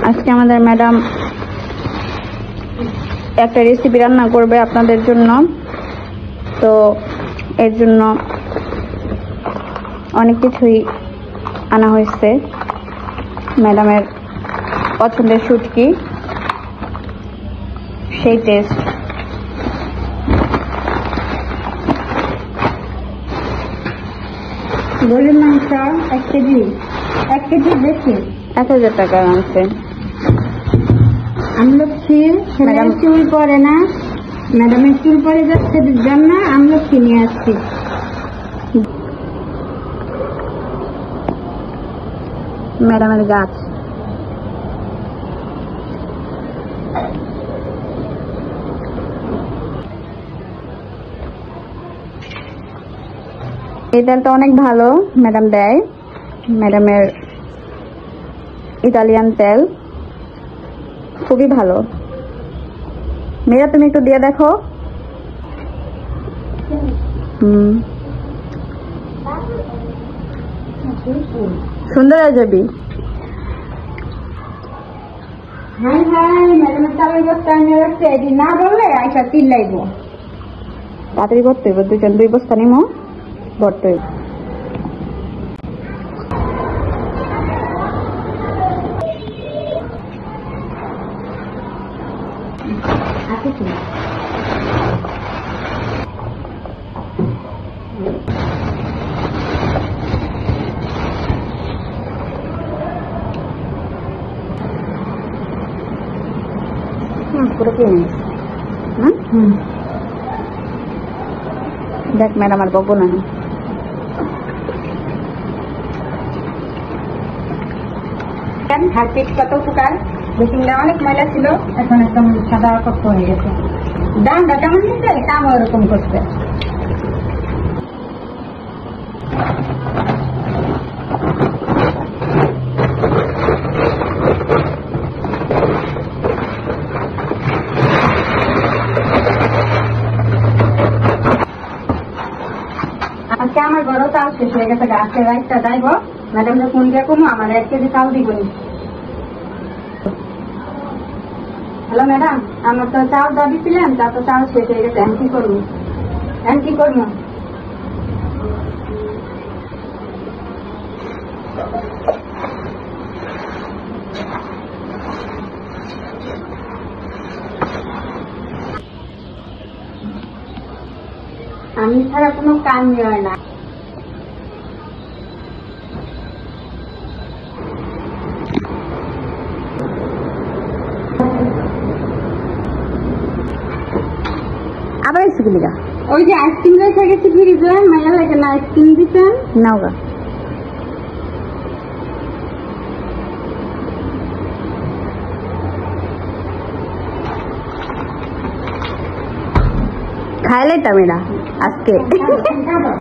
আজকে আমাদের ম্যাডাম একটা রেসিপি রান্না করবে আপনাদের জন্য, তো এর জন্য অনেক কিছুই আনা হয়েছে। ম্যাডামের পছন্দের শুটকি, সেই টেস্ট। গরুর মাংস 1 কেজি, 1 কেজি বেশি 1000 টাকা আনছে। আমলক্ষী ছেলের চুল পরে না, ম্যাডামের চুল পরে যাচ্ছে জন্য আমলক্ষী নিয়ে আসছি। ম্যাডামের গাছ। এই তেলটা অনেক ভালো, ম্যাডাম দেয়। ম্যাডামের ইতালিয়ান তেল খুবই ভালো। মেয়েরা তুমি একটু দিয়ে দেখো। সুন্দর হয়ে যাবি। হ্যাঁ হ্যাঁ, ম্যাডামের চালের বস্তা এনে রাখছে, এটি না বললে আইসা চিল্লাইব। তাড়াতাড়ি করতে হইব, 2 বস্তা নিমো ভরতে হইব। পুরো কিনে নিস। দেখ ম্যাডাম আর বকবো না। হারপিট কত উপকার, মেশিনটা অনেক ময়লা ছিল, এখন একদম সাদা কক্ষ হয়ে গেছে। দামটা কেমন নিচ্ছে, কাম ওরকম করছে। আজকে আমার বড় চাল শেষ হয়ে গেছে, গাছের রাইসটা যাইব। ম্যাডাম যখন দিয়ে কমো আমার 1 কেজি চাল দিবনি। হ্যালো ম্যাডাম, আমার তো চাল দাবি ছিলাম, তা তো চাল শেষ হয়ে গেছে, আমি কি করবো? আমি কি করবো? আমি ছাড়া কোনো কাজ হয় না। আবার এসে গেলি গা। ওই যে আইসক্রিম রেখে গেছি ফ্রিজে, মাইয়া লাগে না আইসক্রিম দিতেন। নাও গা। খাইলে তো মেয়েরা আজকে।